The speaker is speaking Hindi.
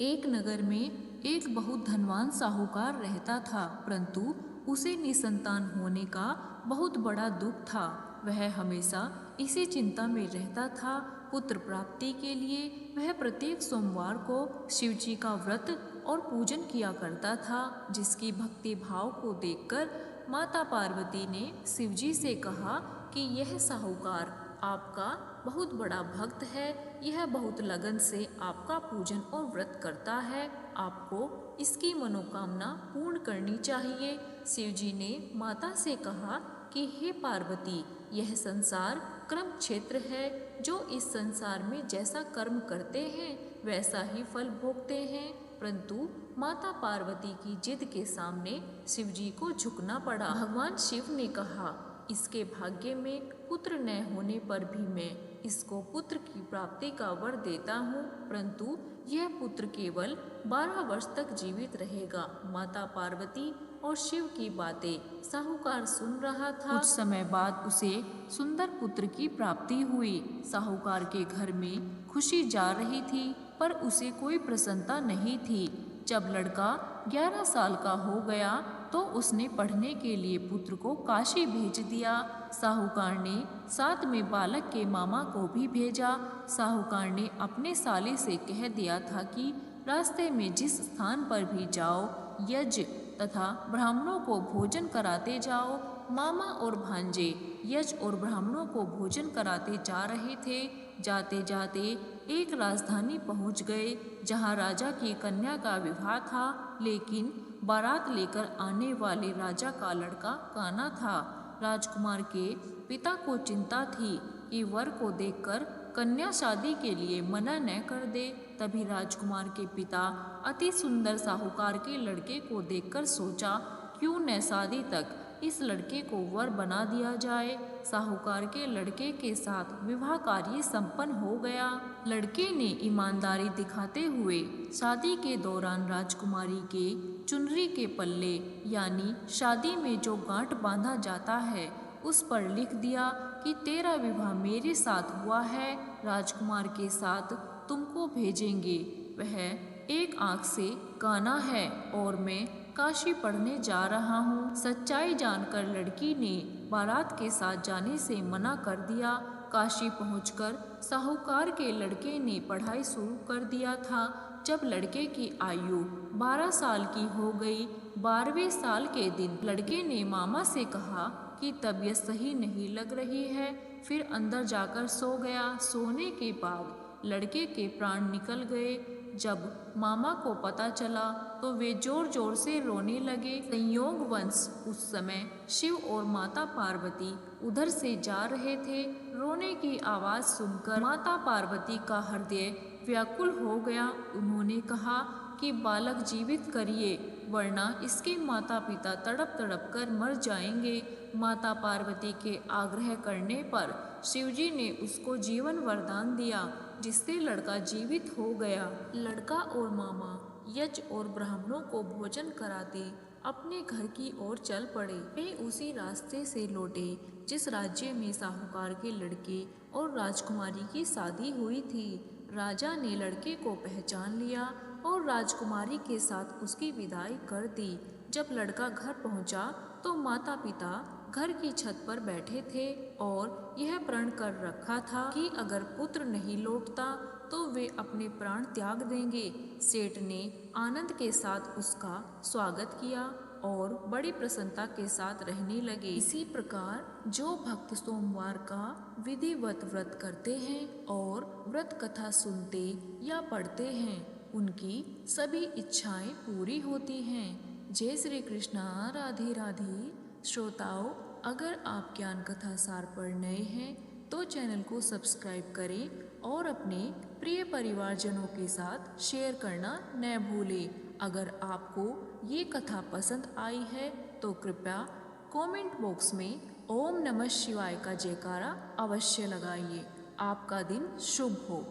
एक नगर में एक बहुत धनवान साहूकार रहता था, परंतु उसे निसंतान होने का बहुत बड़ा दुख था। वह हमेशा इसी चिंता में रहता था। पुत्र प्राप्ति के लिए वह प्रत्येक सोमवार को शिव जी का व्रत और पूजन किया करता था, जिसकी भक्ति भाव को देखकर माता पार्वती ने शिव जी से कहा कि यह साहूकार आपका बहुत बड़ा भक्त है। यह बहुत लगन से आपका पूजन और व्रत करता है। आपको इसकी मनोकामना पूर्ण करनी चाहिए। शिव जी ने माता से कहा कि हे पार्वती, यह संसार कर्म क्षेत्र है। जो इस संसार में जैसा कर्म करते हैं वैसा ही फल भोगते हैं। परंतु माता पार्वती की जिद के सामने शिव जी को झुकना पड़ा। भगवान शिव ने कहा, इसके भाग्य में पुत्र न होने पर भी मैं इसको पुत्र की प्राप्ति का वर देता हूँ, परंतु यह पुत्र केवल 12 वर्ष तक जीवित रहेगा। माता पार्वती और शिव की बातें साहूकार सुन रहा था। कुछ समय बाद उसे सुंदर पुत्र की प्राप्ति हुई। साहूकार के घर में खुशी जा रही थी, पर उसे कोई प्रसन्नता नहीं थी। जब लड़का 11 साल का हो गया तो उसने पढ़ने के लिए पुत्र को काशी भेज दिया। साहूकार ने साथ में बालक के मामा को भी भेजा। साहूकार ने अपने साले से कह दिया था कि रास्ते में जिस स्थान पर भी जाओ, यज्ञ तथा ब्राह्मणों को भोजन कराते जाओ। मामा और भांजे यज्ञ और ब्राह्मणों को भोजन कराते जा रहे थे। जाते जाते एक राजधानी पहुंच गए, जहां राजा की कन्या का विवाह था, लेकिन बारात लेकर आने वाले राजा का लड़का काना था। राजकुमार के पिता को चिंता थी कि वर को देखकर कन्या शादी के लिए मना न कर दे। तभी राजकुमार के पिता अति सुंदर साहूकार के लड़के को देखकर सोचा, क्यों न शादी तक इस लड़के को वर बना दिया जाए। साहूकार के लड़के के साथ विवाह कार्य संपन्न हो गया। लड़के ने ईमानदारी दिखाते हुए शादी के दौरान राजकुमारी के चुनरी के पल्ले यानी शादी में जो गांठ बांधा जाता है उस पर लिख दिया कि तेरा विवाह मेरे साथ हुआ है, राजकुमार के साथ तुमको भेजेंगे। वह एक आंख से काना है और मैं काशी पढ़ने जा रहा हूँ। सच्चाई जानकर लड़की ने बारात के साथ जाने से मना कर दिया। काशी पहुंचकर साहूकार के लड़के ने पढ़ाई शुरू कर दिया था। जब लड़के की आयु 12 साल की हो गई, 12वें साल के दिन लड़के ने मामा से कहा कि तबीयत सही नहीं लग रही है। फिर अंदर जाकर सो गया। सोने के बाद लड़के के प्राण निकल गए। जब मामा को पता चला तो वे जोर जोर से रोने लगे। संयोगवश उस समय शिव और माता पार्वती उधर से जा रहे थे। रोने की आवाज सुनकर माता पार्वती का हृदय व्याकुल हो गया। उन्होंने कहा कि बालक जीवित करिए, वरना इसके माता पिता तड़प तड़प कर मर जाएंगे। माता पार्वती के आग्रह करने पर शिवजी ने उसको जीवन वरदान दिया, जिससे लड़का जीवित हो गया। लड़का और मामा यज्ञ और ब्राह्मणों को भोजन कराते अपने घर की ओर चल पड़े। वे उसी रास्ते से लौटे जिस राज्य में साहूकार के लड़के और राजकुमारी की शादी हुई थी। राजा ने लड़के को पहचान लिया और राजकुमारी के साथ उसकी विदाई कर दी। जब लड़का घर पहुंचा तो माता पिता घर की छत पर बैठे थे और यह प्रण कर रखा था कि अगर पुत्र नहीं लौटता तो वे अपने प्राण त्याग देंगे। सेठ ने आनंद के साथ उसका स्वागत किया और बड़ी प्रसन्नता के साथ रहने लगे। इसी प्रकार जो भक्त सोमवार का विधिवत व्रत करते हैं और व्रत कथा सुनते या पढ़ते हैं, उनकी सभी इच्छाएं पूरी होती हैं। जय श्री कृष्णा। राधे राधे। श्रोताओं, अगर आप ज्ञान कथा सार पर नए हैं तो चैनल को सब्सक्राइब करें और अपने प्रिय परिवारजनों के साथ शेयर करना न भूलें। अगर आपको ये कथा पसंद आई है तो कृपया कमेंट बॉक्स में ओम नमः शिवाय का जयकारा अवश्य लगाइए। आपका दिन शुभ हो।